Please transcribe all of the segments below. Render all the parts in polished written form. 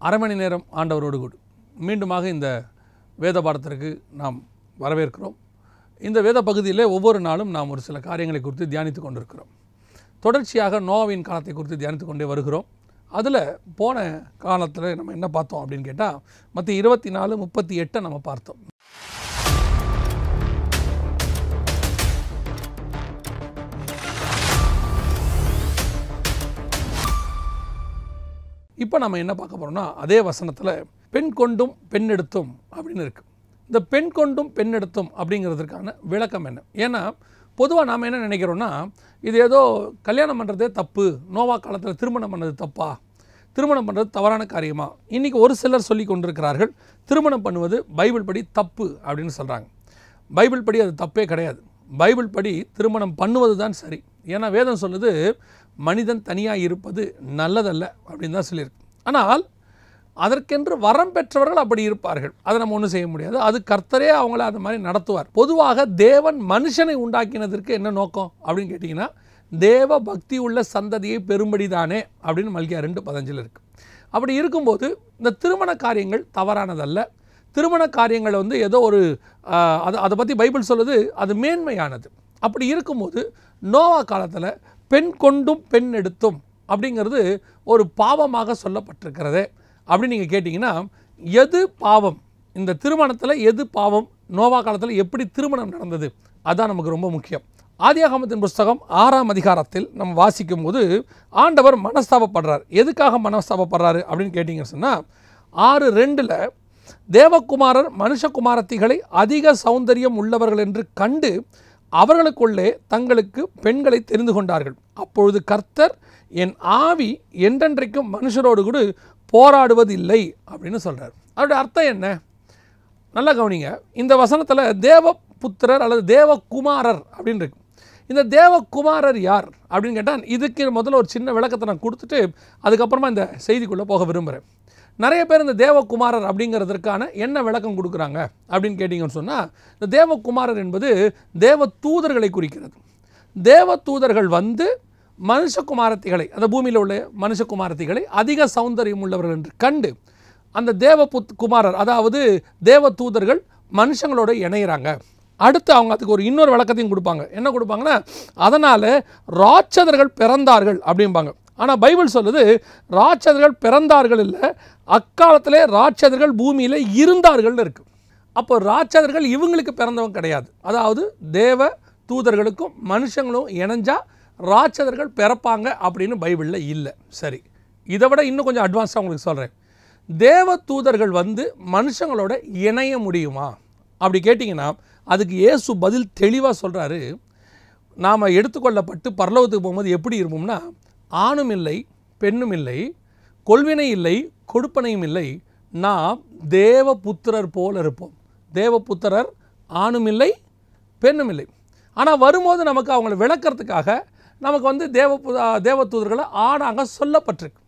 அரை மணி நேரம் ஆண்டவரோடு கூட மீண்டுமாக இந்த வேத பாடத்திற்கு நாம் வரவேற்கிறோம். இந்த வேத பகுதியில் ஒவ்வொரு நாளும் நாம் ஒரு சில காரியங்களை குறித்து தியானித்து கொண்டிருக்கிறோம். தொடர்ச்சியாக நோவாவின் காலத்தை குறித்து தியானித்து கொண்டே வருகிறோம். அதில் போன காலத்தில் நம்ம என்ன பார்த்தோம் அப்படின்னு கேட்டால் மத்திய 24:38 நம்ம பார்த்தோம். இப்போ நம்ம என்ன பார்க்க போகிறோம்னா அதே வசனத்தில் பெண் கொண்டும் பெண் எடுத்தும் அப்படின்னு இருக்குது. இந்த பெண் கொண்டும் பெண் எடுத்தும் அப்படிங்கிறதுக்கான விளக்கம் என்ன? ஏன்னா பொதுவாக நாம் என்ன நினைக்கிறோன்னா இது ஏதோ கல்யாணம் பண்ணுறதே தப்பு, நோவா காலத்தில் திருமணம் பண்ணது தப்பா, திருமணம் பண்ணுறது தவறான காரியமா? இன்றைக்கி ஒரு சிலர் சொல்லி கொண்டிருக்கிறார்கள் திருமணம் பண்ணுவது பைபிள் படி தப்பு அப்படின்னு சொல்கிறாங்க. பைபிள் படி அது தப்பே கிடையாது. பைபிள் படி திருமணம் பண்ணுவது தான் சரி. ஏன்னா வேதம் சொல்லுது மனிதன் தனியாக இருப்பது நல்லதல்ல அப்படின்னு தான் சொல்லியிருக்கு. ஆனால் அதற்கென்று வரம் பெற்றவர்கள் அப்படி இருப்பார்கள். அதை நம்ம ஒன்றும் செய்ய முடியாது. அது கர்த்தரே அவங்கள அது மாதிரி நடத்துவார். பொதுவாக தேவன் மனுஷனை உண்டாக்கினதற்கு என்ன நோக்கம் அப்படின்னு கேட்டிங்கன்னா தேவ பக்தி உள்ள சந்ததியை பெரும்படி தானே அப்படின்னு மல்கியா 2:15 இருக்குது. அப்படி இருக்கும்போது இந்த திருமண காரியங்கள் தவறானதல்ல. திருமண காரியங்கள் ஏதோ ஒரு அதை பற்றி பைபிள் சொல்லுது அது மேன்மையானது. அப்படி இருக்கும்போது நோவா காலத்தில் பெண் கொண்டும் பெண் எடுத்தும் அப்படிங்கிறது ஒரு பாவமாக சொல்லப்பட்டிருக்கிறதே அப்படின்னு நீங்கள் கேட்டிங்கன்னா எது பாவம், இந்த திருமணத்தில் எது பாவம், நோவா காலத்தில் எப்படி திருமணம் நடந்தது, அதுதான் நமக்கு ரொம்ப முக்கியம். ஆதியாகமத்தின் புஸ்தகம் 6ஆம் அதிகாரத்தில் நம்ம வாசிக்கும் போது ஆண்டவர் மனஸ்தாபப்படுறார். எதுக்காக மனஸ்தாபப்படுறாரு அப்படின்னு கேட்டிங்கன்னு சொன்னால் 6:2 தேவகுமாரர் மனுஷகுமாரத்திகளை அதிக சௌந்தரியம் உள்ளவர்கள் என்று கண்டு அவர்களுக்குள்ளே தங்களுக்கு பெண்களை தெரிந்து கொண்டார்கள். அப்பொழுது கர்த்தர் என் ஆவி என்றென்றைக்கும் மனுஷரோடு கூட போராடுவதில்லை அப்படின்னு சொல்கிறார். அதோட அர்த்தம் என்ன? நல்லா கவனிங்க. இந்த வசனத்தில் தேவபுத்திரர் அல்லது தேவகுமாரர் அப்படின்னு இருக்கு. இந்த தேவகுமாரர் யார் அப்படின்னு கேட்டால் இதுக்கு முதல்ல ஒரு சின்ன விளக்கத்தை நான் கொடுத்துட்டு அதுக்கப்புறமா இந்த செய்திக்குள்ளே போக விரும்புகிறேன். நிறைய பேர் இந்த தேவகுமாரர் அப்படிங்கிறதுக்கான என்ன விளக்கம் கொடுக்குறாங்க அப்படின்னு கேட்டிங்கன்னு சொன்னால் இந்த தேவகுமாரர் என்பது தேவ தூதர்களை குறிக்கிறது. தேவ தூதர்கள் மனுஷகுமாரத்திகளை, அந்த பூமியில் உள்ள மனுஷகுமாரத்திகளை அதிக சௌந்தரியம் உள்ளவர்கள் என்று கண்டு அந்த குமாரர் அதாவது தேவ தூதர்கள் மனுஷங்களோட இணைகிறாங்க. அடுத்து அவங்க அதுக்கு ஒரு இன்னொரு விளக்கத்தையும் கொடுப்பாங்க. என்ன கொடுப்பாங்கன்னா அதனால் ராட்சதர்கள் பிறந்தார்கள் அப்படிம்பாங்க. ஆனால் பைபிள் சொல்லுது ராட்சதர்கள் பிறந்தார்கள் இல்லை, அக்காலத்திலே ராட்சதர்கள் பூமியில் இருந்தார்கள்னு இருக்குது. அப்போ ராட்சதர்கள் இவங்களுக்கு பிறந்தவங்க கிடையாது. அதாவது தேவ தூதர்களுக்கும் மனுஷங்களும் இணைஞ்சா ராட்சதர்கள் பிறப்பாங்க அப்படின்னு பைபிளில் இல்லை. சரி, இதை விட இன்னும் கொஞ்சம் அட்வான்ஸாக உங்களுக்கு சொல்கிறேன். தேவ தூதர்கள் மனுஷங்களோட இணைய முடியுமா அப்படி கேட்டிங்கன்னா அதுக்கு இயேசு பதில் தெளிவாக சொல்கிறாரு. நாம் எடுத்துக்கொள்ளப்பட்டு பரலோகத்துக்கு போகும்போது எப்படி இருப்போம்னா ஆணும் இல்லை பெண்ணும் இல்லை, கொள்வினை இல்லை கொடுப்பனையும் இல்லை, நாம் தேவபுத்திரர் போல் இருப்போம். தேவபுத்திரர் ஆணும் இல்லை பெண்ணும் இல்லை. ஆனால் வரும்போது நமக்கு அவங்களை விளக்கிறதுக்காக நமக்கு தேவ தூதர்களை ஆணாக சொல்லப்பட்டிருக்கு.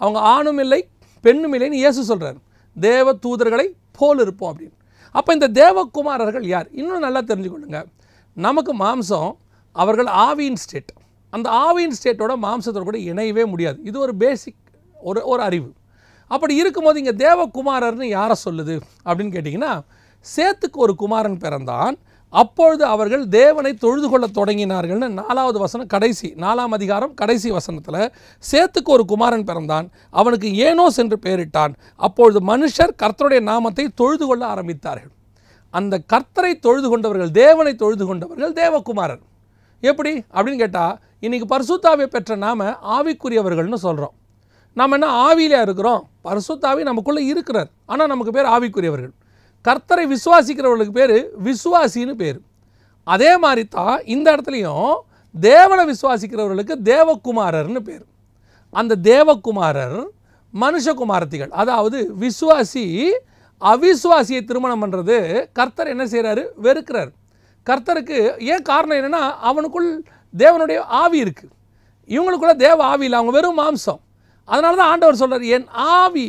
அவங்க ஆணும் இல்லை பெண்ணும் இல்லைன்னு இயேசு சொல்கிறார். தேவ தூதர்களை போல் இருப்போம் அப்படின்னு. அப்போ இந்த தேவகுமாரர்கள் யார்? இன்னும் நல்லா தெரிஞ்சுக்கொள்ளுங்க. நமக்கு மாம்சம், அவர்கள் ஆவியின் ஸ்டேட். அந்த ஆவியின் ஸ்டேட்டோட மாம்சத்தோட கூட இணையவே முடியாது. இது ஒரு பேசிக் ஒரு அறிவு. அப்படி இருக்கும்போது இங்கே தேவகுமாரர்னு யாரை சொல்லுது அப்படின்னு கேட்டிங்கன்னா சேத்துக்கு ஒரு குமாரன் பிறந்தான், அப்பொழுது அவர்கள் தேவனை தொழுது கொள்ள தொடங்கினார்கள்னு 4வது வசனம் கடைசி 4ஆம் அதிகாரம் கடைசி வசனத்தில் சேத்துக்கு ஒரு குமாரன் பிறந்தான், அவனுக்கு ஏனோஸ் என்று பெயரிட்டான். அப்பொழுது மனுஷர் கர்த்தருடைய நாமத்தை தொழுது கொள்ள ஆரம்பித்தார்கள். அந்த கர்த்தரை தொழுது கொண்டவர்கள், தேவனை தொழுது கொண்டவர்கள் தேவகுமாரர். எப்படி அப்படின்னு கேட்டால் இன்றைக்கி பரிசுத்தாவியை பெற்ற நாம் ஆவிக்குரியவர்கள்னு சொல்கிறோம். நாம் என்ன ஆவியிலே இருக்கிறோம்? பரிசுத்தாவி நமக்குள்ளே இருக்கிறார், ஆனால் நமக்கு பேர் ஆவிக்குரியவர்கள். கர்த்தரை விசுவாசிக்கிறவர்களுக்கு பேர் விசுவாசின்னு பேர். அதே மாதிரி தான் இந்த இடத்துலையும் தேவனை விசுவாசிக்கிறவர்களுக்கு தேவகுமாரர்னு பேர். அந்த தேவகுமாரர் மனுஷகுமாரத்திகள், அதாவது விசுவாசி அவிசுவாசியை திருமணம் பண்ணுறது கர்த்தர் என்ன செய்கிறாரு? வெறுக்கிறார். கர்த்தருக்கு ஏன் காரணம் என்னென்னா அவனுக்குள் தேவனுடைய ஆவி இருக்குது, இவங்களுக்குள்ள தேவ ஆவி இல்லை, அவங்க வெறும் மாம்சம். அதனால தான் ஆண்டவர் சொல்கிறார் என் ஆவி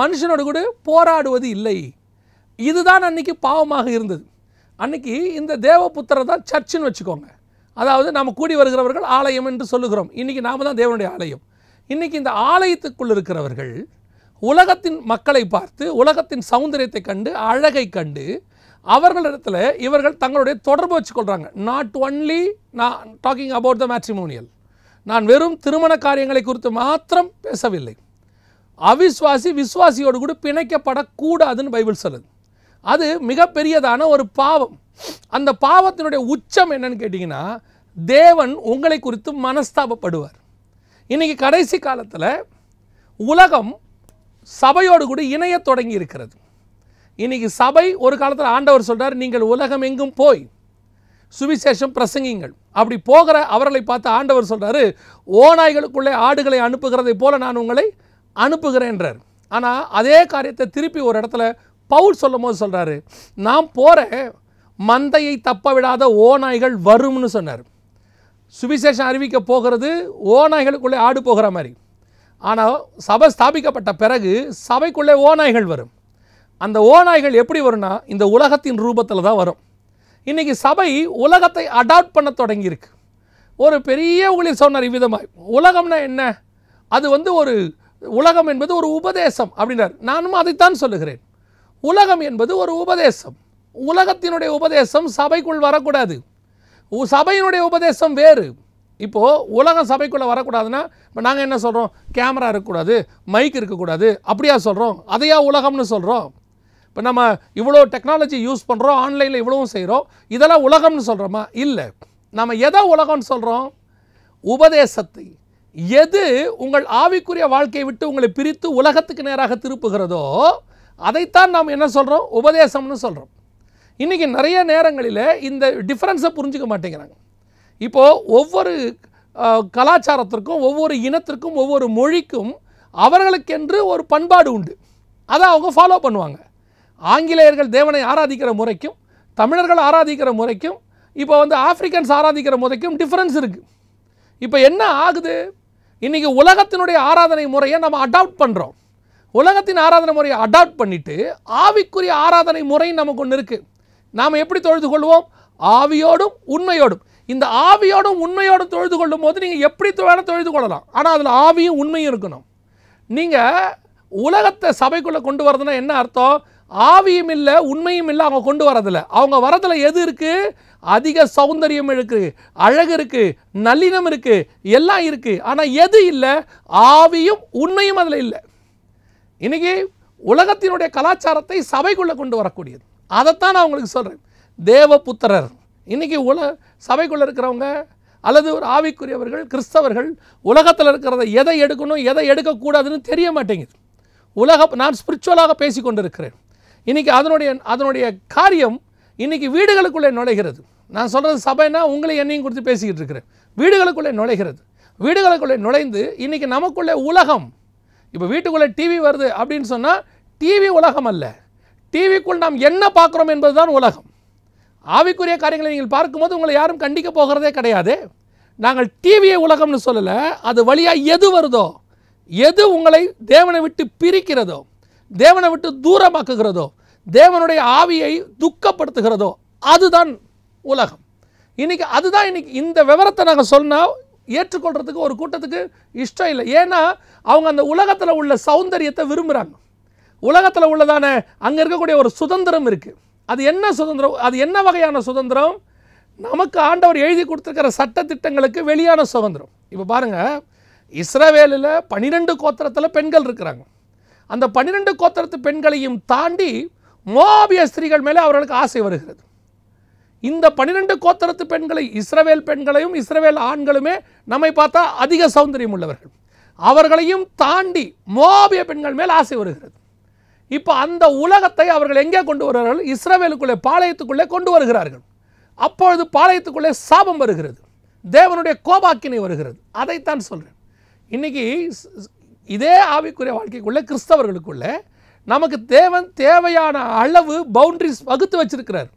மனுஷனோடு கூட போராடுவது இல்லை. இதுதான் அன்றைக்கி பாவமாக இருந்தது. அன்றைக்கி இந்த தேவபுத்திரரை தான் சர்ச்சுன்னு வச்சுக்கோங்க. அதாவது நாம் கூடி வருகிறவர்கள் ஆலயம் என்று சொல்லுகிறோம். இன்றைக்கி நாம் தான் தேவனுடைய ஆலயம். இன்றைக்கி இந்த ஆலயத்துக்குள் இருக்கிறவர்கள் உலகத்தின் மக்களை பார்த்து உலகத்தின் சௌந்தரியத்தை கண்டு அழகை கண்டு அவர்களிடத்தில் இவர்கள் தங்களுடைய தொடர்பு வச்சுக்கொள்கிறாங்க. நாட் ஒன்லி நான் டாக்கிங் அபவுட் த மேட்ரிமோனியல், நான் வெறும் திருமண காரியங்களை குறித்து மாத்திரம் பேசவில்லை. அவிஸ்வாசி விஸ்வாசியோடு கூட பிணைக்கப்படக்கூடாதுன்னு பைபிள் சொல்லுது. அது மிகப்பெரியதான ஒரு பாவம். அந்த பாவத்தினுடைய உச்சம் என்னன்னு கேட்டிங்கன்னா, தேவன் உங்களை குறித்து மனஸ்தாபப்படுவார். இன்றைக்கி கடைசி காலத்தில் உலகம் சபையோடு கூட இணைய தொடங்கி இருக்கிறது. இன்றைக்கி சபை ஒரு காலத்தில் ஆண்டவர் சொல்கிறார், நீங்கள் உலகம் எங்கும் போய் சுவிசேஷம் பிரசங்கிங்கள். அப்படி போகிற அவர்களை பார்த்து ஆண்டவர் சொல்கிறாரு, ஓநாய்களுக்குள்ளே ஆடுகளை அனுப்புகிறதை போல நான் உங்களை அனுப்புகிறேன்றார். ஆனால் அதே காரியத்தை திருப்பி ஒரு இடத்துல பவுல் சொல்லும் போது சொல்கிறாரு, நான் போகிற மந்தையை தப்ப விடாத ஓநாய்கள் வரும்னு சொன்னார். சுவிசேஷம் அறிவிக்க போகிறது ஓநாய்களுக்குள்ளே ஆடு போகிற மாதிரி. ஆனால் சபை ஸ்தாபிக்கப்பட்ட பிறகு சபைக்குள்ளே ஓநாய்கள் வரும். அந்த ஓநாய்கள் எப்படி வரும்னா, இந்த உலகத்தின் ரூபத்தில் தான் வரும். இன்றைக்கி சபை உலகத்தை அடாப்ட் பண்ண தொடங்கியிருக்கு. ஒரு பெரிய ஊழியர் சொன்னார் இவ்விதமாக, உலகம்னா என்ன, அது ஒரு உலகம் என்பது ஒரு உபதேசம் அப்படின்னார். நானும் அதைத்தான் சொல்லுகிறேன். உலகம் என்பது ஒரு உபதேசம். உலகத்தினுடைய உபதேசம் சபைக்குள் வரக்கூடாது. சபையினுடைய உபதேசம் வேறு. இப்போது உலகம் சபைக்குள்ளே வரக்கூடாதுன்னா இப்போ நாங்கள் என்ன சொல்கிறோம், கேமரா இருக்கக்கூடாது, மைக் இருக்கக்கூடாது, அப்படியா சொல்கிறோம்? அதையா உலகம்னு சொல்கிறோம்? இப்போ நம்ம இவ்வளோ டெக்னாலஜி யூஸ் பண்ணுறோம், ஆன்லைனில் இவ்வளவும் செய்கிறோம், இதெல்லாம் உலகம்னு சொல்கிறோமா? இல்லை. நம்ம எதை உலகம்னு சொல்கிறோம்? உபதேசத்தை. எது உங்கள் ஆவிக்குரிய வாழ்க்கையை விட்டு உங்களை பிரித்து உலகத்துக்கு நேராக திருப்புகிறதோ அதைத்தான் நாம் என்ன சொல்கிறோம்? உபதேசம்னு சொல்கிறோம். இன்றைக்கி நிறைய நேரங்களில் இந்த டிஃப்ரென்ஸை புரிஞ்சுக்க மாட்டேங்கிறாங்க. இப்போது ஒவ்வொரு கலாச்சாரத்திற்கும் ஒவ்வொரு இனத்திற்கும் ஒவ்வொரு மொழிக்கும் அவர்களுக்கென்று ஒரு பண்பாடு உண்டு. அதை அவங்க ஃபாலோ பண்ணுவாங்க. ஆங்கிலேயர்கள் தேவனை ஆராதிக்கிற முறைக்கும் தமிழர்கள் ஆராதிக்கிற முறைக்கும் இப்போ ஆஃப்ரிக்கன்ஸ் ஆராதிக்கிற முறைக்கும் டிஃப்ரென்ஸ் இருக்குது. இப்போ என்ன ஆகுது, இன்றைக்கி உலகத்தினுடைய ஆராதனை முறையை நம்ம அடாப்ட் பண்ணுறோம். உலகத்தின் ஆராதனை முறையை அடாப்ட் பண்ணிவிட்டு ஆவிக்குரிய ஆராதனை முறை நமக்கு ஒன்று இருக்குது. நாம் எப்படி தொழுது கொள்வோம்? ஆவியோடும் உண்மையோடும். இந்த ஆவியோடும் உண்மையோடும் தொழுது கொள்ளும் போது நீங்கள் எப்படி வேணால் தொழுது கொள்ளலாம், ஆனால் அதில் ஆவியும் உண்மையும் இருக்கணும். நீங்கள் உலகத்தை சபைக்குள்ளே கொண்டு வரதுன்னா என்ன அர்த்தம்? ஆவியும் இல்லை உண்மையும் இல்லை, அவங்க கொண்டு வரதில்லை. அவங்க வரதில் எது இருக்குது? அதிக சௌந்தரியம் இருக்குது, அழகு இருக்குது, நல்லினம் இருக்குது, எல்லாம் இருக்குது. ஆனால் எது இல்லை? ஆவியும் உண்மையும் அதில் இல்லை. இன்றைக்கி உலகத்தினுடைய கலாச்சாரத்தை சபைக்குள்ளே கொண்டு வரக்கூடியது. அதைத்தான் நான் உங்களுக்கு சொல்கிறேன். தேவபுத்திரர் இன்றைக்கி சபைக்குள்ளே இருக்கிறவங்க அல்லது ஒரு ஆவிக்குரியவர்கள் கிறிஸ்தவர்கள் உலகத்தில் இருக்கிறத எதை எடுக்கணும் எதை எடுக்கக்கூடாதுன்னு தெரிய மாட்டேங்குது. நான் ஸ்பிரிச்சுவலாக பேசி கொண்டு இருக்கிறேன். இன்றைக்கி அதனுடைய காரியம் இன்றைக்கி வீடுகளுக்குள்ளே நுழைகிறது. நான் சொல்கிறது சபைனா உங்களை என்னையும் குறித்து பேசிக்கிட்டு இருக்கிறேன். வீடுகளுக்குள்ளே நுழைகிறது. வீடுகளுக்குள்ளே நுழைந்து இன்றைக்கி நமக்குள்ளே உலகம். இப்போ வீட்டுக்குள்ளே டிவி வருது அப்படின்னு சொன்னால் டிவி உலகம் அல்ல. டிவிக்குள் நாம் என்ன பார்க்குறோம் என்பது தான் உலகம். ஆவிக்குரிய காரியங்களை நீங்கள் பார்க்கும்போது உங்களை யாரும் கண்டிக்க போகிறதே கிடையாது. நாங்கள் டிவியை உலகம்னு சொல்லலை. அது வழியாக எது வருதோ, எது உங்களை தேவனை விட்டு பிரிக்கிறதோ, தேவனை விட்டு தூரமாக்குகிறதோ, தேவனுடைய ஆவியை துக்கப்படுத்துகிறதோ அதுதான் உலகம். இன்றைக்கி அதுதான் இன்றைக்கி இந்த விவரத்தை நாங்கள் சொன்னால் ஏற்றுக்கொள்கிறதுக்கு ஒரு கூட்டத்துக்கு இஷ்டம் இல்லை. ஏன்னா அவங்க அந்த உலகத்தில் உள்ள சௌந்தரியத்தை விரும்புகிறாங்க. உலகத்தில் உள்ளதான அங்கே இருக்கக்கூடிய ஒரு சுதந்திரம் இருக்குது. அது என்ன சுதந்திரம்? அது என்ன வகையான சுதந்திரம்? நமக்கு ஆண்டவர் எழுதி கொடுத்துருக்கிற சட்ட திட்டங்களுக்கு வெளியான சுதந்திரம். இப்போ பாருங்கள், இஸ்ரவேலில் 12 கோத்திரத்தில் பெண்கள் இருக்கிறாங்க. அந்த 12 கோத்திரத்து பெண்களையும் தாண்டி மோவாபிய ஸ்திரீகள் மேலே அவர்களுக்கு ஆசை வருகிறது. இந்த 12 கோத்திரத்து பெண்களை, இஸ்ரவேல் பெண்களையும் இஸ்ரவேல் ஆண்களுமே நம்மை பார்த்தா அதிக சௌந்தரியம் உள்ளவர்கள். அவர்களையும் தாண்டி மோவாபிய பெண்கள் மேல் ஆசை வருகிறது. இப்போ அந்த உலகத்தை அவர்கள் எங்கே கொண்டு வருகிறார்கள்? இஸ்ரவேலுக்குள்ளே, பாளையத்துக்குள்ளே கொண்டு வருகிறார்கள். அப்பொழுது பாளையத்துக்குள்ளே சாபம் வருகிறது, தேவனுடைய கோபாக்கினை வருகிறது. அதைத்தான் சொல்கிறேன். இன்றைக்கி இதே ஆவிக்குரிய வாழ்க்கைக்குள்ளே கிறிஸ்தவர்களுக்குள்ளே நமக்கு தேவன் தேவையான அளவு பவுண்டரிஸ் வகுத்து வச்சிருக்கிறார்.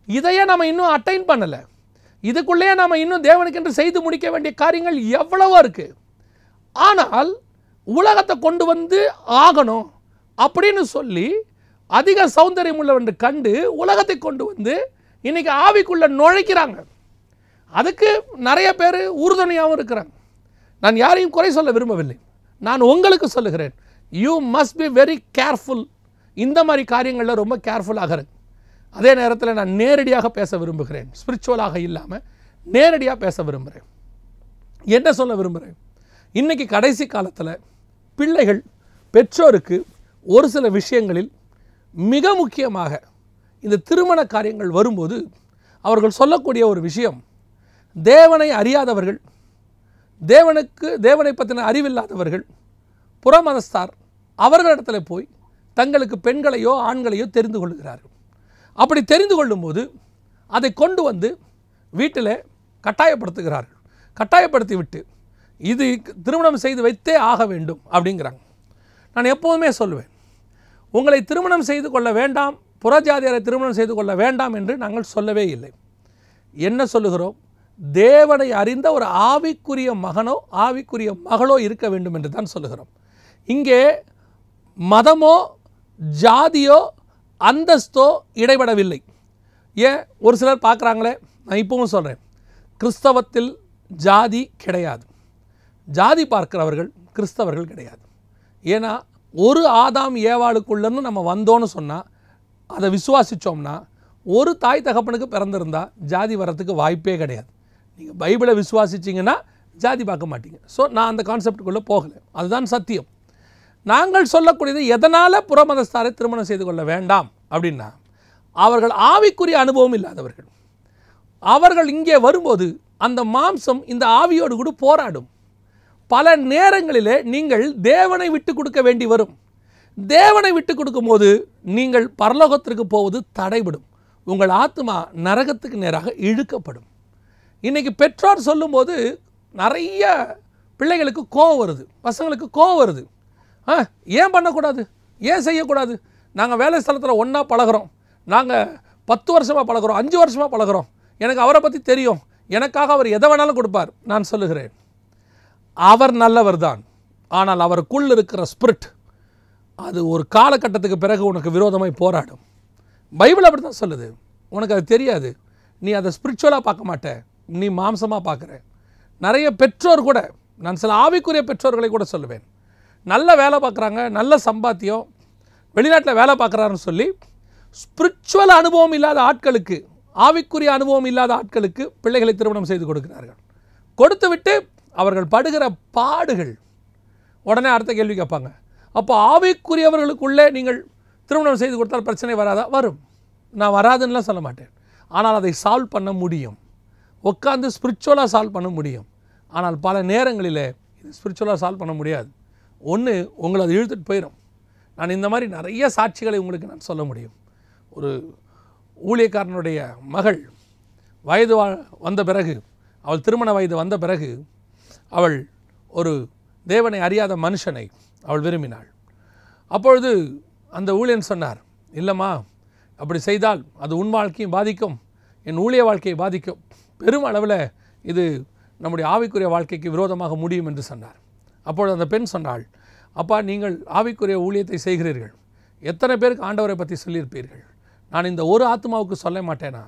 இதையே நம்ம இன்னும் அட்டைன் பண்ணலை. இதுக்குள்ளேயே நம்ம இன்னும் தேவனுக்கென்று செய்து முடிக்க வேண்டிய காரியங்கள் எவ்வளவோ இருக்குது. ஆனால் உலகத்தை கொண்டு வந்து ஆகணும் அப்படின்னு சொல்லி அதிக சௌந்தரியம் உள்ளவன்று கண்டு உலகத்தை கொண்டு வந்து இன்றைக்கி ஆவிக்குள்ளே நுழைக்கிறாங்க. அதுக்கு நிறைய பேர் உறுதுணையாகவும் இருக்கிறாங்க. நான் யாரையும் குறை சொல்ல விரும்பவில்லை. நான் உங்களுக்கு சொல்லுகிறேன், you must be very careful. இந்த மாதிரி காரியங்களில் ரொம்ப கேர்ஃபுல்லாக இருக்கு. அதே நேரத்தில் நான் நேரடியாக பேச விரும்புகிறேன், ஸ்பிரிச்சுவலாக இல்லாமல் நேரடியாக பேச விரும்புகிறேன். என்ன சொல்ல விரும்புகிறேன், இன்றைக்கி கடைசி காலத்தில் பிள்ளைகள் பெற்றோருக்கு ஒரு சில விஷயங்களில் மிக முக்கியமாக இந்த திருமண காரியங்கள் வரும்போது அவர்கள் சொல்லக்கூடிய ஒரு விஷயம், தேவனை அறியாதவர்கள், தேவனை பற்றின அறிவில்லாதவர்கள், புறமதஸ்தார் அவர்களிடத்தில் போய் தங்களுக்கு பெண்களையோ ஆண்களையோ தெரிந்து கொள்கிறார்கள். அப்படி தெரிந்து கொள்ளும்போது அதை கொண்டு வந்து வீட்டில் கட்டாயப்படுத்துகிறார்கள். கட்டாயப்படுத்தி விட்டு இது திருமணம் செய்து வைத்தே ஆக வேண்டும் அப்படிங்கிறாங்க. நான் எப்போதுமே சொல்லுவேன், உங்களை திருமணம் செய்து கொள்ள வேண்டாம், புறஜாதியாரை திருமணம் செய்து கொள்ள வேண்டாம் என்று நாங்கள் சொல்லவே இல்லை. என்ன சொல்லுகிறோம், தேவனை அறிந்த ஒரு ஆவிக்குரிய மகனோ ஆவிக்குரிய மகளோ இருக்க வேண்டும் என்று தான் சொல்லுகிறோம். இங்கே மதமோ ஜாதியோ அந்தஸ்தோ இடைபடவில்லை. ஏன் ஒரு சிலர் பார்க்குறாங்களே, நான் இப்பவும் சொல்கிறேன், கிறிஸ்தவத்தில் ஜாதி கிடையாது. ஜாதி பார்க்கிறவர்கள் கிறிஸ்தவர்கள் கிடையாது. ஏன்னா ஒரு ஆதாம் ஏவாளுக்குள்ளன்னு நம்ம வந்தோன்னு சொன்னால், அதை விசுவாசித்தோம்னா, ஒரு தாய் தகப்பனுக்கு பிறந்திருந்தா ஜாதி வரத்துக்கு வாய்ப்பே கிடையாது. நீங்கள் பைபிளை விசுவாசிச்சிங்கன்னா ஜாதி பார்க்க மாட்டீங்க. ஸோ நான் அந்த கான்செப்டுக்குள்ளே போகலை, அதுதான் சத்தியம். நாங்கள் சொல்லக்கூடியது, எதனால் புறமதஸ்தாரை திருமணம் செய்து கொள்ள வேண்டாம் அப்படின்னா, அவர்கள் ஆவிக்குரிய அனுபவம் இல்லாதவர்கள். அவர்கள் இங்கே வரும்போது அந்த மாம்சம் இந்த ஆவியோடு கூட போராடும். பல நேரங்களிலே நீங்கள் தேவனை விட்டு கொடுக்க வேண்டி வரும். தேவனை விட்டு கொடுக்கும்போது நீங்கள் பரலோகத்திற்கு போவது தடைபடும். உங்கள் ஆத்மா நரகத்துக்கு நேராக இழுக்கப்படும். இன்றைக்கி பெற்றோர் சொல்லும்போது நிறைய பிள்ளைகளுக்கு கோவம் வருது, பசங்களுக்கு கோவம் வருது. ஏன் பண்ணக்கூடாது, ஏன் செய்யக்கூடாது, நாங்கள் வேலை ஸ்தலத்தில் ஒன்றா பழகிறோம், நாங்கள் 10 வருஷமாக பழகிறோம், 5 வருஷமாக பழகிறோம், எனக்கு அவரை பற்றி தெரியும், எனக்காக அவர் எதை வேணாலும் கொடுப்பார். நான் சொல்லுகிறேன், அவர் நல்லவர் தான். ஆனால் அவருக்குள் இருக்கிற ஸ்பிரிட் அது ஒரு காலகட்டத்துக்கு பிறகு உனக்கு விரோதமாய் போராடும். பைபிள் அப்படி தான் சொல்லுது. உனக்கு அது தெரியாது, நீ அதை ஸ்பிரிச்சுவலாக பார்க்க மாட்ட, நீ மாம்சமாக பார்க்குற. நிறைய பெற்றோர் கூட, நான் சில ஆவிக்குரிய பெற்றோர்களை கூட சொல்லுவேன், நல்ல வேலை பார்க்குறாங்க, நல்ல சம்பாத்தியம், வெளிநாட்டில் வேலை பார்க்குறாருன்னு சொல்லி ஸ்பிரிச்சுவல் அனுபவம் இல்லாத ஆட்களுக்கு, ஆவிக்குரிய அனுபவம் இல்லாத ஆட்களுக்கு பிள்ளைகளை திருமணம் செய்து கொடுக்கிறார்கள். கொடுத்து விட்டு அவர்கள் படுகிற பாடுகள். உடனே அடுத்த கேள்வி கேட்பாங்க, அப்போ ஆவிக்குரியவர்களுக்குள்ளே நீங்கள் திருமணம் செய்து கொடுத்தால் பிரச்சனை வராதா? வரும். நான் வராதுன்னெலாம் சொல்ல மாட்டேன். ஆனால் அதை சால்வ் பண்ண முடியும், உட்காந்து ஸ்பிரிச்சுவலாக சால்வ் பண்ண முடியும். ஆனால் பல நேரங்களில் இது ஸ்பிரிச்சுவலாக சால்வ் பண்ண முடியாது. ஒன்று, உங்களை அது இழுத்துட்டு போயிடும். நான் இந்த மாதிரி நிறைய சாட்சிகளை உங்களுக்கு நான் சொல்ல முடியும். ஒரு ஊழியக்காரனுடைய மகள் வயது வந்த பிறகு, அவள் திருமண வயது வந்த பிறகு, அவள் ஒரு தேவனை அறியாத மனுஷனை அவள் விரும்பினாள். அப்பொழுது அந்த ஊழியன் சொன்னார், இல்லைம்மா, அப்படி செய்தால் அது உன் வாழ்க்கையும் பாதிக்கும், என் ஊழிய வாழ்க்கையை பாதிக்கும், பெரும் அளவில் இது நம்முடைய ஆவிக்குரிய வாழ்க்கைக்கு விரோதமாக முடியும் என்று சொன்னார். அப்பொழுது அந்த பெண் சொன்னாள், அப்பா, நீங்கள் ஆவிக்குரிய ஊழியத்தை செய்கிறீர்கள், எத்தனை பேருக்கு ஆண்டவரை பற்றி சொல்லியிருப்பீர்கள், நான் இந்த ஒரு ஆத்மாவுக்கு சொல்ல மாட்டேனா?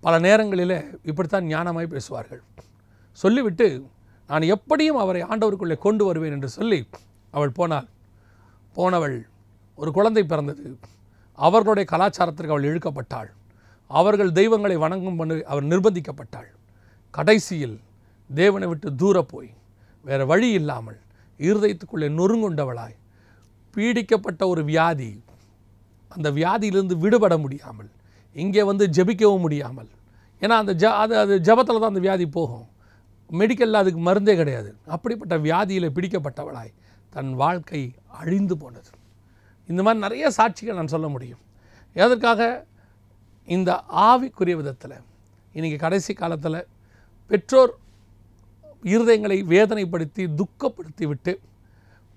பல நேரங்களில் இப்படித்தான் ஞானமாய் பேசுவார்கள். சொல்லிவிட்டு நான் எப்படியும் அவரை ஆண்டவருக்குள்ளே கொண்டு வருவேன் என்று சொல்லி அவள் போனவள் ஒரு குழந்தை பிறந்தது. அவர்களுடைய கலாச்சாரத்திற்கு அவள் இழுக்கப்பட்டாள். அவர்கள் தெய்வங்களை வணங்கும் பண்ணி அவர் நிர்பந்திக்கப்பட்டாள். கடைசியில் தேவனை விட்டு தூர போய் வேறு வழி இல்லாமல் இருதயத்துக்குள்ளே நொறுங்குண்டவளாய் பீடிக்கப்பட்ட ஒரு வியாதி, அந்த வியாதியிலிருந்து விடுபட முடியாமல், இங்கே வந்து ஜெபிக்கவும் முடியாமல், ஏன்னா அந்த அது ஜபத்தில் தான் அந்த வியாதி போகும், மெடிக்கலில் அதுக்கு மருந்தே கிடையாது. அப்படிப்பட்ட வியாதியில் பிடிக்கப்பட்டவளாய் தன் வாழ்க்கை அழிந்து போனது. இந்த மாதிரி நிறைய சாட்சிகள் நான் சொல்ல முடியும். எதற்காக? இந்த ஆவிக்குரிய விதத்தில் இன்றைக்கி கடைசி காலத்தில் பெற்றோர் இருதயங்களை வேதனைப்படுத்தி துக்கப்படுத்தி விட்டு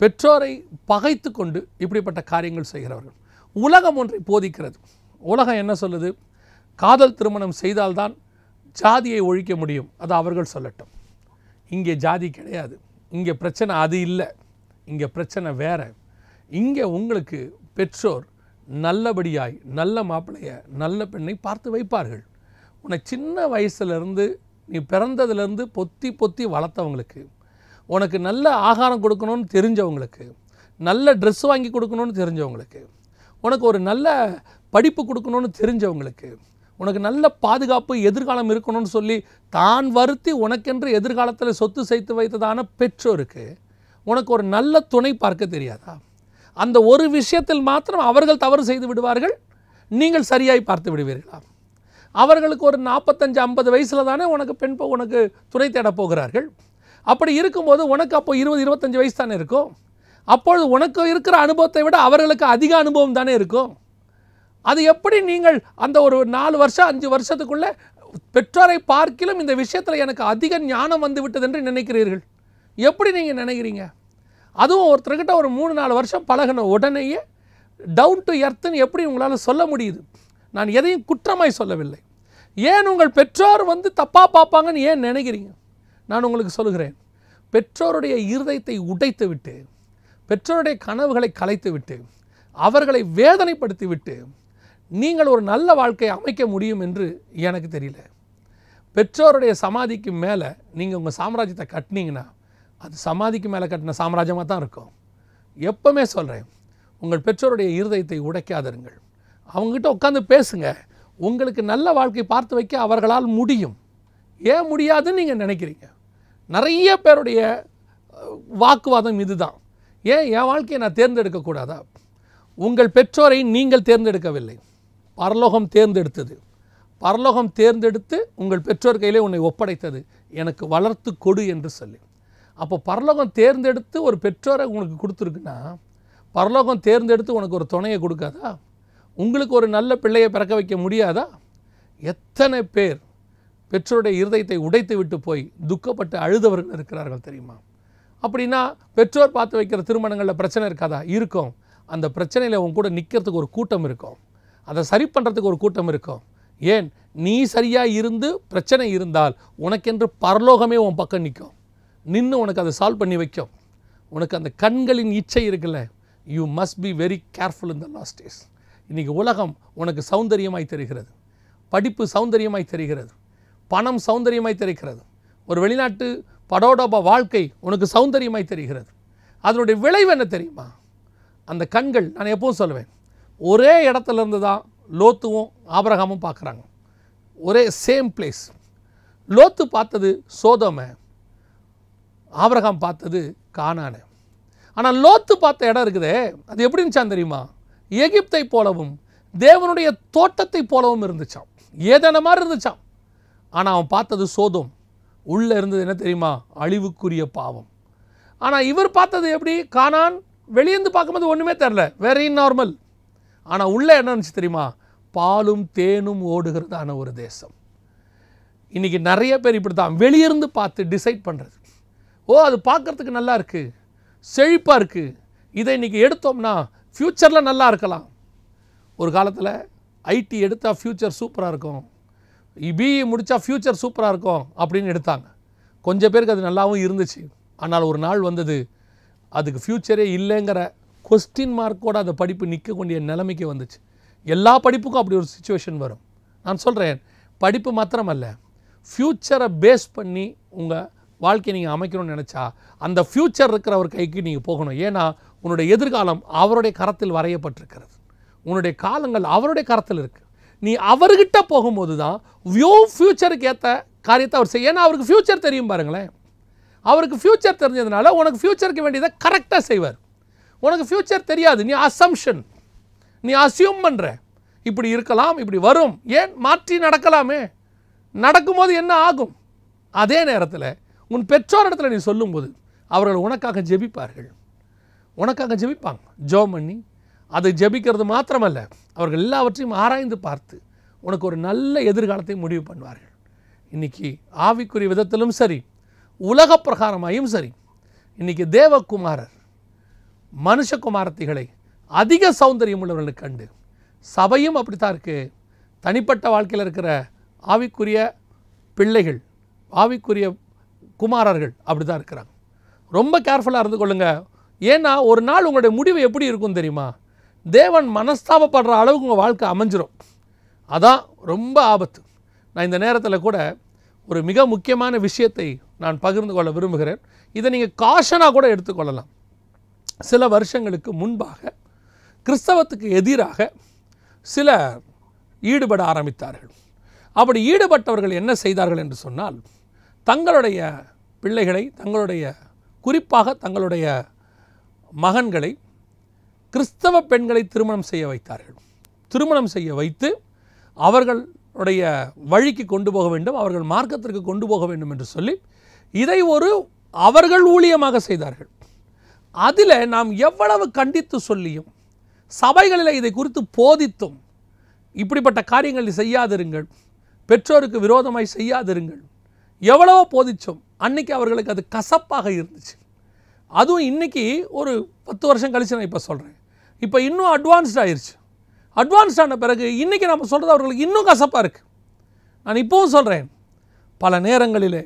பெற்றோரை பகைத்து கொண்டு இப்படிப்பட்ட காரியங்கள் செய்கிறவர்கள். உலகம் ஒன்றை போதிக்கிறது. உலகம் என்ன சொல்லுது? காதல் திருமணம் செய்தால்தான் ஜாதியை ஒழிக்க முடியும். அது அவர்கள் சொல்லட்டும். இங்கே ஜாதி கிடையாது, இங்கே பிரச்சனை அது இல்லை, இங்கே பிரச்சனை வேற. இங்கே உங்களுக்கு பெற்றோர் நல்லபடியாய் நல்ல மாப்பிள்ளையை நல்ல பெண்ணை பார்த்து வைப்பார்கள். உன்னை சின்ன வயசுலேருந்து நீ பிறந்ததுலேருந்து பொத்தி பொத்தி வளர்த்தவங்களுக்கு, உனக்கு நல்ல ஆகாரம் கொடுக்கணும்னு தெரிஞ்சவங்களுக்கு, நல்ல ட்ரெஸ் வாங்கி கொடுக்கணும்னு தெரிஞ்சவங்களுக்கு, உனக்கு ஒரு நல்ல படிப்பு கொடுக்கணும்னு தெரிஞ்சவங்களுக்கு, உனக்கு நல்ல பாதுகாப்பு எதிர்காலம் இருக்கணும்னு சொல்லி தான் வருத்தி உனக்கென்று எதிர்காலத்தில் சொத்து சேர்த்து வைத்ததான பெற்றோருக்கு உனக்கு ஒரு நல்ல துணை பார்க்க தெரியாதா? அந்த ஒரு விஷயத்தில் மாத்திரம் அவர்கள் தவறு செய்து விடுவார்கள், நீங்கள் சரியாய் பார்த்து விடுவீர்களா? அவர்களுக்கு ஒரு 45-50 வயசில் தானே உனக்கு துணை தேட போகிறார்கள். அப்படி இருக்கும்போது உனக்கு அப்போ 20-25 வயசு தானே இருக்கும். அப்பொழுது உனக்கு இருக்கிற அனுபவத்தை விட அவர்களுக்கு அதிக அனுபவம் தானே இருக்கும். அது எப்படி நீங்கள் அந்த ஒரு 4 வருஷம் 5 வருஷத்துக்குள்ளே பெற்றோரை பார்க்கிலும் இந்த விஷயத்தில் எனக்கு அதிக ஞானம் வந்து விட்டது என்று நினைக்கிறீர்கள்? எப்படி நீங்கள் நினைக்கிறீங்க? அதுவும் ஒருத்தர்கிட்ட ஒரு 3-4 வருஷம் பழகின உடனேயே டவுன் டு எர்த்துன்னு எப்படி உங்களால் சொல்ல முடியுது? நான் எதையும் குற்றமாய் சொல்லவில்லை. ஏன் உங்கள் பெற்றோர் தப்பாக பார்ப்பாங்கன்னு ஏன் நினைக்கிறீங்க? நான் உங்களுக்கு சொல்லுகிறேன், பெற்றோருடைய இருதயத்தை உடைத்து விட்டு, பெற்றோருடைய கனவுகளை கலைத்து விட்டு, அவர்களை வேதனைப்படுத்தி விட்டு நீங்கள் ஒரு நல்ல வாழ்க்கையை அமைக்க முடியும் என்று எனக்கு தெரியல. பெற்றோருடைய சமாதிக்கு மேலே நீங்கள் உங்கள் சாம்ராஜ்யத்தை கட்டினீங்கன்னா அது சமாதிக்கு மேலே கட்டின சாம்ராஜ்யமாக தான் இருக்கும். எப்பவுமே சொல்கிறேன், உங்கள் பெற்றோருடைய இருதயத்தை உடைக்காதருங்கள். அவங்ககிட்ட உட்காந்து பேசுங்க. உங்களுக்கு நல்ல வாழ்க்கை பார்த்து வைக்க அவர்களால் முடியும். ஏன் முடியாதுன்னு நீங்கள் நினைக்கிறீங்க? நிறைய பேருடைய வாக்குவாதம் இதுதான். ஏன் என் வாழ்க்கையை நான் தேர்ந்தெடுக்கக்கூடாதா? உங்கள் பெற்றோரை நீங்கள் தேர்ந்தெடுக்கவில்லை, பரலோகம் தேர்ந்தெடுத்தது. பரலோகம் தேர்ந்தெடுத்து உங்கள் பெற்றோர் கையிலே உன்னை ஒப்படைத்தது, எனக்கு வளர்த்து கொடு என்று சொல்லி. அப்போ பரலோகம் தேர்ந்தெடுத்து ஒரு பெற்றோரை உங்களுக்கு கொடுத்துருக்குன்னா, பரலோகம் தேர்ந்தெடுத்து உனக்கு ஒரு துணையை கொடுக்காதா? உங்களுக்கு ஒரு நல்ல பிள்ளையை பிறக்க வைக்க முடியாதா? எத்தனை பேர் பெற்றோருடைய இருதயத்தை உடைத்து விட்டு போய் துக்கப்பட்டு அழுதவர்கள் இருக்கிறார்கள் தெரியுமா? அப்படின்னா பெற்றோர் பார்த்து வைக்கிற திருமணங்களில் பிரச்சனை இருக்காதா? இருக்கும். அந்த பிரச்சனையில் உன் கூட நிற்கிறதுக்கு ஒரு கூட்டம் இருக்கும், அதை சரி பண்ணுறதுக்கு ஒரு கூட்டம் இருக்கும். ஏன்? நீ சரியாக இருந்து பிரச்சனை இருந்தால் உனக்கென்று பரலோகமே உன் பக்கம் நிற்கும், நின்று உனக்கு அதை சால்வ் பண்ணி வைக்கும். உனக்கு அந்த கண்களின் இச்சை இருக்குல்ல, you must be very careful in the last days. இன்றைக்கி உலகம் உனக்கு சௌந்தரியமாய் தெரிகிறது, படிப்பு சௌந்தரியமாய் தெரிகிறது, பணம் சௌந்தரியமாய் தெரிகிறது, ஒரு வெளிநாட்டு படோடோப வாழ்க்கை உனக்கு சௌந்தரியமாய் தெரிகிறது. அதனுடைய விளைவு என்ன தெரியுமா? அந்த கண்கள், நான் எப்பவும் சொல்லுவேன், ஒரே இடத்துல இருந்து தான் லோத்துவும் ஆபிரகாமும் பார்க்குறாங்க. ஒரே சேம் பிளேஸ். லோத்து பார்த்தது சோதோமை, ஆபிரகாம் பார்த்தது கானானை. ஆனால் லோத்து பார்த்த இடம் இருக்குதே, அது எப்படி இருந்துச்சான் தெரியுமா? எகிப்தை போலவும் தேவனுடைய தோட்டத்தை போலவும் இருந்துச்சான், ஏதன மாதிரி இருந்துச்சான். ஆனால் அவன் பார்த்தது சோதோம், உள்ளே இருந்தது என்ன தெரியுமா? அழிவுக்குரிய பாவம். ஆனால் இவர் பார்த்தது எப்படி? கானான் வெளியேந்து பார்க்கும்போது ஒன்றுமே தெரில, வெரி நார்மல். ஆனால் உள்ளே என்ன இருந்துச்சு தெரியுமா? பாலும் தேனும் ஓடுகிறதான ஒரு தேசம். இன்றைக்கி நிறைய பேர் இப்படி தான் வெளியிருந்து பார்த்து டிசைட் பண்ணுறது. ஓ, அது பார்க்குறதுக்கு நல்லா இருக்குது, செழிப்பாக இருக்குது, இதை இன்றைக்கி எடுத்தோம்னா ஃப்யூச்சரில் நல்லா இருக்கலாம். ஒரு காலத்தில் ஐடி எடுத்தால் ஃப்யூச்சர் சூப்பராக இருக்கும், பிஇ முடித்தா ஃப்யூச்சர் சூப்பராக இருக்கும் அப்படின்னு எடுத்தாங்க. கொஞ்சம் பேருக்கு அது நல்லாவும் இருந்துச்சு. ஆனால் ஒரு நாள் வந்தது, அதுக்கு ஃப்யூச்சரே இல்லைங்கிற கொஸ்டின் மார்க்கோடு அந்த படிப்பு நிற்கக்கூடிய நிலைமைக்கு வந்துச்சு. எல்லா படிப்புக்கும் அப்படி ஒரு சிச்சுவேஷன் வரும். நான் சொல்கிறேன், படிப்பு மாத்திரமல்ல, ஃப்யூச்சரை பேஸ் பண்ணி உங்கள் வாழ்க்கையை நீங்கள் அமைக்கணும்னு நினச்சா அந்த ஃப்யூச்சர் இருக்கிற ஒரு கைக்கு நீங்கள் போகணும். ஏன்னா உன்னுடைய எதிர்காலம் அவருடைய கரத்தில் வரையப்பட்டிருக்கிறது, உன்னுடைய காலங்கள் அவருடைய கரத்தில் இருக்குது. நீ அவர்கிட்ட போகும்போது தான் ஃப்யூச்சருக்கு ஏற்ற காரியத்தை அவர் செய்ய. ஏன்னா அவருக்கு ஃப்யூச்சர் தெரியும் பாருங்களேன். அவருக்கு ஃப்யூச்சர் தெரிஞ்சதுனால உனக்கு ஃப்யூச்சருக்கு வேண்டியதை கரெக்டாக செய்வார். உனக்கு ஃப்யூச்சர் தெரியாது, நீ அசம்ஷன், நீ அசியூம் பண்ணுற, இப்படி இருக்கலாம், இப்படி வரும், ஏன் மாற்றி நடக்கலாமே. நடக்கும்போது என்ன ஆகும்? அதே நேரத்தில் உன் பெற்றோர் இடத்துல நீ சொல்லும்போது அவர்கள் உனக்காக ஜெபிப்பார்கள், உனக்காக ஜெபிப்பாங்க. ஜெபம் பண்ணி அதை ஜெபிக்கிறது மாத்திரமல்ல, அவர்கள் எல்லாவற்றையும் ஆராய்ந்து பார்த்து உனக்கு ஒரு நல்ல எதிர்காலத்தை முடிவு பண்ணுவார்கள். இன்றைக்கி ஆவிக்குரிய விதத்திலும் சரி, உலக பிரகாரமாயும் சரி, இன்றைக்கி தேவகுமாரர் மனுஷகுமாரத்திகளை அதிக சௌந்தரியம் உள்ளவர்களுக்கு கண்டு, சபையும் அப்படித்தான் இருக்குது, தனிப்பட்ட வாழ்க்கையில் இருக்கிற ஆவிக்குரிய பிள்ளைகள், ஆவிக்குரிய குமாரர்கள் அப்படி தான் இருக்கிறாங்க. ரொம்ப கேர்ஃபுல்லாக இருந்து கொள்ளுங்கள். ஏன்னா ஒரு நாள் உங்களுடைய முடிவு எப்படி இருக்கும் தெரியுமா? தேவன் மனஸ்தாபப்படுற அளவுக்கு உங்கள் வாழ்க்கை அமைஞ்சிரும். அதான் ரொம்ப ஆபத்து. நான் இந்த நேரத்தில் கூட ஒரு மிக முக்கியமான விஷயத்தை நான் பகிர்ந்து கொள்ள விரும்புகிறேன். இதை நீங்கள் காஷனாக கூட எடுத்துக்கொள்ளலாம். சில வருஷங்களுக்கு முன்பாக கிறிஸ்தவத்துக்கு எதிராக சிலர் ஈடுபட ஆரம்பித்தார்கள். அப்படி ஈடுபட்டவர்கள் என்ன செய்தார்கள் என்று சொன்னால், தங்களுடைய பிள்ளைகளை, குறிப்பாக தங்களுடைய மகன்களை கிறிஸ்தவ பெண்களை திருமணம் செய்ய வைத்தார்கள். திருமணம் செய்ய வைத்து அவர்களுடைய வழிக்கு கொண்டு போக வேண்டும், அவர்கள் மார்க்கத்திற்கு கொண்டு போக வேண்டும் என்று சொல்லி இதை அவர்கள் ஊழியமாக செய்தார்கள். அதில் நாம் எவ்வளவு கண்டித்து சொல்லியும், சபைகளில் இதை குறித்து போதித்தும், இப்படிப்பட்ட காரியங்களை செய்யாதிருங்கள், பெற்றோருக்கு விரோதமாய் செய்யாதிருங்கள், எவ்வளவோ போதித்தோம். அன்றைக்கி அவர்களுக்கு அது கசப்பாக இருந்துச்சு. அதுவும் இன்றைக்கி ஒரு 10 வருஷம் கழிச்சு நான் இப்போ சொல்கிறேன். இப்போ இன்னும் அட்வான்ஸ்ட் ஆயிடுச்சு. அட்வான்ஸ்டான பிறகு இன்றைக்கி நம்ம சொல்கிறது அவர்களுக்கு இன்னும் கசப்பாக இருக்குது. நான் இப்போவும் சொல்கிறேன், பல நேரங்களிலே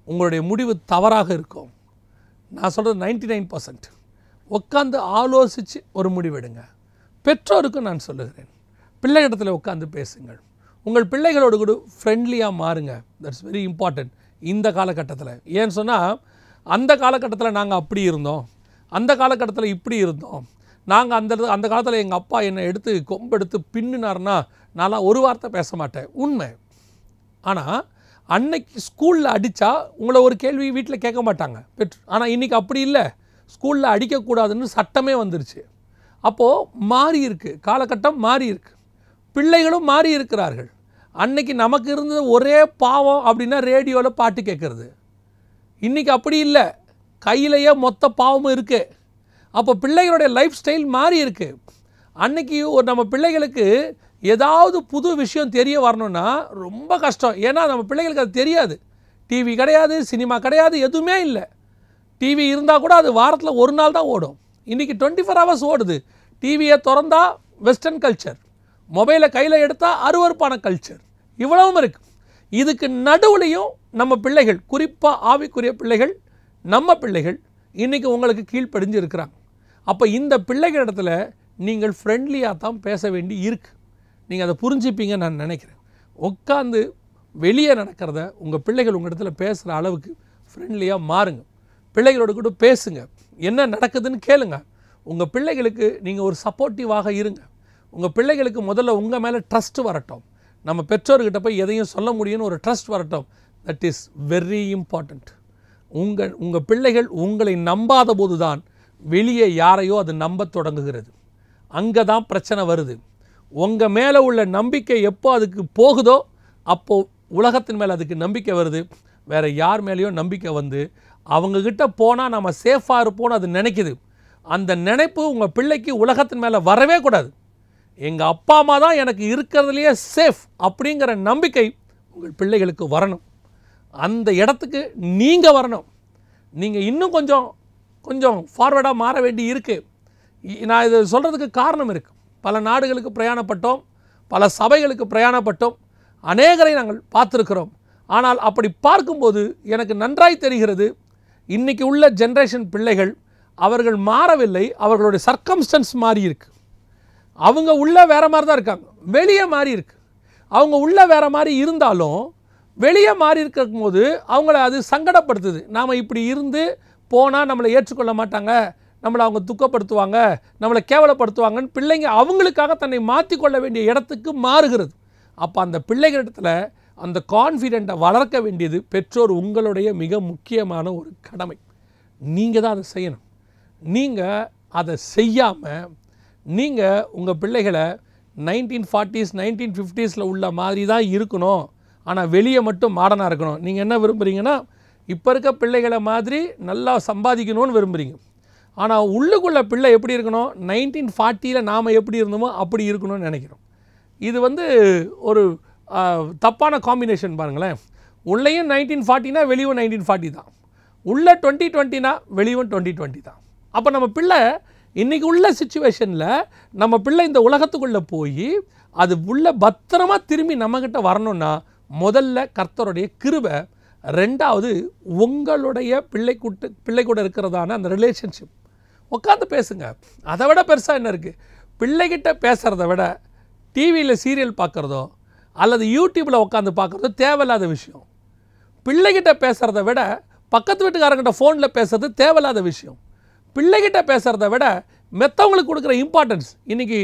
உங்களுடைய முடிவு தவறாக இருக்கும். நான் சொல்கிறது 99%. உட்காந்து ஆலோசித்து ஒரு முடிவெடுங்க. பெற்றோருக்கும் நான் சொல்லுகிறேன், பிள்ளைகளிடத்தில் உட்காந்து பேசுங்கள். உங்கள் பிள்ளைகளோடு கூட ஃப்ரெண்ட்லியாக மாறுங்க. தட்ஸ் வெரி இம்பார்ட்டன்ட் இந்த காலகட்டத்தில். ஏன்னு சொன்னால், அந்த காலகட்டத்தில் நாங்கள் அப்படி இருந்தோம், அந்த காலகட்டத்தில் இப்படி இருந்தோம், நாங்கள் அந்த காலத்தில் எங்கள் அப்பா என்னை எடுத்து கொம்பெடுத்து பின்னினார்னா நான்லாம் ஒரு வார்த்தை பேச மாட்டேன். உண்மை. ஆனால் அன்னைக்கு ஸ்கூலில் அடித்தா உங்களை ஒரு கேள்வி வீட்டில் கேட்க மாட்டாங்க ஆனால் இன்றைக்கி அப்படி இல்லை. ஸ்கூலில் அடிக்கக்கூடாதுன்னு சட்டமே வந்துருச்சு. அப்போது மாறி இருக்குது, காலகட்டம் மாறி இருக்குது, பிள்ளைகளும் மாறி இருக்கிறார்கள். அன்னைக்கு நமக்கு இருந்தது ஒரே பாவம் அப்படின்னா ரேடியோவில் பாட்டு கேட்குறது. இன்றைக்கி அப்படி இல்லை, கையிலேயே மொத்த பாவமும் இருக்குது. அப்போ பிள்ளைகளுடைய லைஃப் ஸ்டைல் மாறி இருக்குது. அன்றைக்கி நம்ம பிள்ளைகளுக்கு ஏதாவது புது விஷயம் தெரிய வரணும்னா ரொம்ப கஷ்டம். ஏன்னா நம்ம பிள்ளைகளுக்கு அது தெரியாது. டிவி கிடையாது, சினிமா கிடையாது, எதுவுமே இல்லை. டிவி இருந்தால் கூட அது வாரத்தில் ஒரு நாள் தான் ஓடும். இன்றைக்கி 24 hours ஓடுது. டிவியை திறந்தா வெஸ்டர்ன் கல்ச்சர், மொபைலை கையில் எடுத்தால் அருவருப்பான கல்ச்சர், இவ்வளவும் இருக்குது. இதுக்கு நடுவுலையும் நம்ம பிள்ளைகள், குறிப்பாக ஆவிக்குரிய பிள்ளைகள், நம்ம பிள்ளைகள் இன்றைக்கி உங்களுக்கு கீழ்ப்படிஞ்சு இருக்கிறாங்க. அப்போ இந்த பிள்ளைகளிடத்தில் நீங்கள் ஃப்ரெண்ட்லியாக தான் பேச வேண்டி இருக்குது. நீங்கள் அதை புரிஞ்சுப்பீங்க நான் நினைக்கிறேன். உட்காந்து வெளியே நடக்கிறத உங்கள் பிள்ளைகள் உங்கள் இடத்துல பேசுகிற அளவுக்கு ஃப்ரெண்ட்லியாக மாறுங்க. பிள்ளைகளோடு கூட பேசுங்க, என்ன நடக்குதுன்னு கேளுங்க. உங்கள் பிள்ளைகளுக்கு நீங்கள் ஒரு சப்போர்ட்டிவாக இருங்க. உங்கள் பிள்ளைகளுக்கு முதல்ல உங்கள் மேலே ட்ரஸ்ட் வரட்டும். நம்ம பெற்றோர்கிட்ட போய் எதையும் சொல்ல முடியும்னு ஒரு ட்ரஸ்ட் வரட்டும். That is very important. உங்கள் பிள்ளைகள் உங்களை நம்பாத போது தான் வெளியே யாரையோ அது நம்ப தொடங்குகிறது. அங்கே தான் பிரச்சனை வருது. உங்கள் மேலே உள்ள நம்பிக்கை எப்போ அதுக்கு போகுதோ அப்போது உலகத்தின் மேலே அதுக்கு நம்பிக்கை வருது. வேறு யார் மேலேயோ நம்பிக்கை வந்து அவங்கக்கிட்ட போனால் நம்ம சேஃபாக இருப்போம்னு அது நினைக்குது. அந்த நினைப்பு உங்கள் பிள்ளைக்கு உலகத்தின் மேலே வரவே கூடாது. எங்கள் அப்பா அம்மா தான் எனக்கு இருக்கிறதுலையே சேஃப் அப்படிங்கிற நம்பிக்கை உங்கள் பிள்ளைகளுக்கு வரணும். அந்த இடத்துக்கு நீங்கள் வரணும். நீங்கள் இன்னும் கொஞ்சம் ஃபார்வர்டாக மாற வேண்டி இருக்குது. நான் இது சொல்கிறதுக்கு காரணம் இருக்குது. பல நாடுகளுக்கு பிரயாணப்பட்டோம், பல சபைகளுக்கு பிரயாணப்பட்டோம், அநேகரை நாங்கள் பார்த்துருக்கிறோம். ஆனால் அப்படி பார்க்கும்போது எனக்கு நன்றாய் தெரிகிறது, இன்றைக்கி உள்ள ஜென்ரேஷன் பிள்ளைகள் அவர்கள் மாறவில்லை, அவர்களுடைய சர்க்கம்ஸ்டன்ஸ் மாறி இருக்குது. அவங்க உள்ளே வேறு மாதிரி தான் இருக்காங்க, வெளியே மாறி இருக்குது. அவங்க உள்ளே வேறு மாதிரி இருந்தாலும் வெளியே மாறி இருக்கும் போது அவங்கள அது சங்கடப்படுத்துது. நாம் இப்படி இருந்து போனால் நம்மளை ஏற்றுக்கொள்ள மாட்டாங்க, நம்மளை அவங்க துக்கப்படுத்துவாங்க, நம்மளை கேவலப்படுத்துவாங்கன்னு பிள்ளைங்க அவங்களுக்காக தன்னை மாற்றிக்கொள்ள வேண்டிய இடத்துக்கு மாறுகிறது. அப்போ அந்த பிள்ளைகளிடத்தில் அந்த கான்ஃபிடென்ட்டை வளர்க்க வேண்டியது பெற்றோர் உங்களுடைய மிக முக்கியமான ஒரு கடமை. நீங்கள் தான் அதை செய்யணும். நீங்கள் அதை செய்யாமல் நீங்கள் உங்கள் பிள்ளைகளை 1940s 1950s உள்ள மாதிரி தான் இருக்கணும், ஆனால் வெளியே மட்டும் மாடர்னாக இருக்கணும். நீங்கள் என்ன விரும்புகிறீங்கன்னா, இப்போ இருக்க பிள்ளைகளை மாதிரி நல்லா சம்பாதிக்கணும்னு விரும்புகிறீங்க. ஆனால் உள்ளுக்குள்ள பிள்ளை எப்படி இருக்கணும், 1940 நாம் எப்படி இருந்தோமோ அப்படி இருக்கணும்னு நினைக்கிறோம். இது ஒரு தப்பான காம்பினேஷன் பாருங்களேன். உள்ளேயும் 1940னா வெளியும் 1940 தான், உள்ள 2020னா வெளியும் 2020 தான். அப்போ நம்ம பிள்ளை இன்றைக்கி உள்ள சிச்சுவேஷனில் நம்ம பிள்ளை இந்த உலகத்துக்குள்ளே போய் அது உள்ள பத்திரமாக திரும்பி நம்மக்கிட்ட வரணும்னா முதல்ல கர்த்தருடைய கிருபை, ரெண்டாவது உங்களுடைய பிள்ளை கூட இருக்கிறதான அந்த ரிலேஷன்ஷிப். உட்காந்து பேசுங்க. அதை விட பெருசாக என்ன இருக்குது? பிள்ளைகிட்ட பேசுகிறத விட டிவியில் சீரியல் பார்க்குறதோ அல்லது யூடியூப்பில் உட்காந்து பார்க்குறதோ தேவையில்லாத விஷயம். பிள்ளைகிட்ட பேசுகிறத விட பக்கத்து வீட்டுக்காரங்கிட்ட ஃபோனில் பேசுறது தேவையில்லாத விஷயம். பிள்ளைகிட்ட பேசுகிறத விட மெத்தவங்களுக்கு கொடுக்குற இம்பார்ட்டன்ஸ். இன்றைக்கி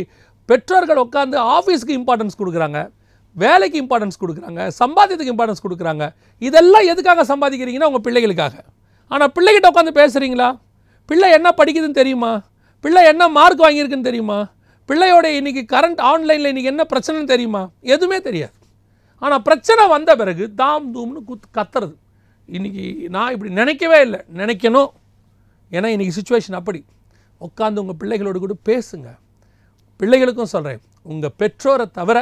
பெற்றோர்கள் உட்காந்து ஆஃபீஸுக்கு இம்பார்ட்டன்ஸ் கொடுக்குறாங்க, வேலைக்கு இம்பார்ட்டன்ஸ் கொடுக்குறாங்க, சம்பாத்தியத்துக்கு இம்பார்ட்டன்ஸ் கொடுக்குறாங்க. இதெல்லாம் எதுக்காக சம்பாதிக்கிறீங்கன்னா உங்கள் பிள்ளைகளுக்காக. ஆனால் பிள்ளைகிட்ட உட்காந்து பேசுகிறீங்களா? பிள்ளை என்ன படிக்குதுன்னு தெரியுமா? பிள்ளை என்ன மார்க் வாங்கியிருக்குன்னு தெரியுமா? பிள்ளையோட இன்றைக்கி கரண்ட் ஆன்லைனில் இன்றைக்கி என்ன பிரச்சனைன்னு தெரியுமா? எதுவுமே தெரியாது. ஆனால் பிரச்சனை வந்த பிறகு தாம் தூம்னு கத்துறது. இன்றைக்கி நான் இப்படி நினைக்கவே இல்லை, நினைக்கணும். ஏன்னா இன்றைக்கி சுச்சுவேஷன் அப்படி. உட்காந்து உங்கள் பிள்ளைகளோடு கூட பேசுங்க. பிள்ளைகளுக்கும் சொல்கிறேன், உங்கள் பெற்றோரை தவிர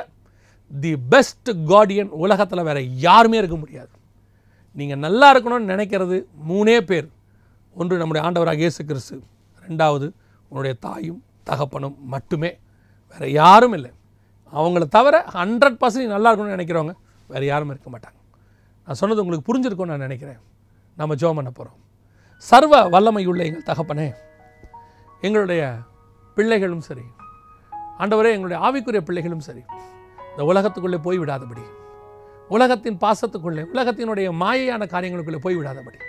தி பெஸ்ட் கார்டியன் உலகத்தில் வேறு யாருமே இருக்க முடியாது. நீங்கள் நல்லா இருக்கணும்னு நினைக்கிறது 3 பேர். ஒன்று நம்முடைய ஆண்டவராக இயேசு கிறிஸ்து, 2வது உன்னுடைய தாயும் தகப்பனும் மட்டுமே, வேறு யாரும் இல்லை. அவங்கள தவிர 100% நல்லா இருக்கணும்னு நினைக்கிறவங்க வேறு யாரும் இருக்க மாட்டாங்க. நான் சொன்னது உங்களுக்கு புரிஞ்சிருக்கும்னு நான் நினைக்கிறேன். நம்ம ஜெபம் பண்ண போகிறோம். சர்வ வல்லமையுள்ள எங்கள் தகப்பனே, எங்களுடைய பிள்ளைகளும் சரி ஆண்டவரே, எங்களுடைய ஆவிக்குரிய பிள்ளைகளும் சரி, இந்த உலகத்துக்குள்ளே போய்விடாதபடி, உலகத்தின் பாசத்துக்குள்ளே, உலகத்தினுடைய மாயையான காரியங்களுக்குள்ளே போய்விடாதபடி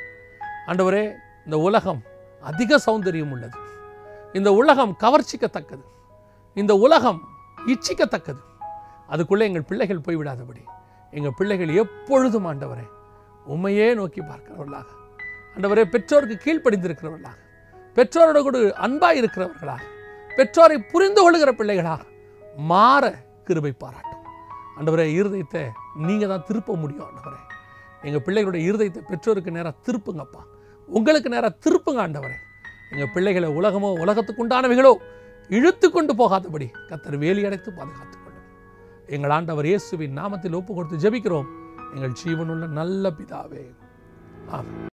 ஆண்டவரே, இந்த உலகம் அதிக சௌந்தரியம் உள்ளது, இந்த உலகம் கவர்ச்சிக்கத்தக்கது, இந்த உலகம் இச்சிக்கத்தக்கது. அதுக்குள்ளே எங்கள் பிள்ளைகள் போய்விடாதபடி எங்கள் பிள்ளைகள் எப்பொழுதும் ஆண்டவரே உண்மையே நோக்கி பார்க்கிறவர்களாக, ஆண்டவரே பெற்றோருக்கு கீழ்ப்படிந்திருக்கிறவர்களாக, பெற்றோரோட கூட அன்பாக இருக்கிறவர்களாக, பெற்றோரை புரிந்து கொள்கிற பிள்ளைகளாக மாற கிருபை பாராட்டும். ஆண்டவரே, இருதயத்தை நீங்கள் தான் திருப்ப முடியும். ஆண்டவரே, எங்கள் பிள்ளைகளுடைய இருதயத்தை பெற்றோருக்கு நேராக திருப்புங்கப்பா, உங்களுக்கு நேராக திருப்புங்க. ஆண்டவரே, எங்கள் பிள்ளைகளை உலகமோ உலகத்துக்குண்டானவைகளோ இழுத்து கொண்டு போகாதபடி கர்த்தர் வேலி அடைத்து பாதுகாத்துக் கொள்ளும். எங்கள் ஆண்டவர் இயேசுவின் நாமத்தில் ஒப்பு கொடுத்து ஜெபிக்கிறோம் எங்கள் ஜீவனுள்ள நல்ல பிதாவே, ஆமென்.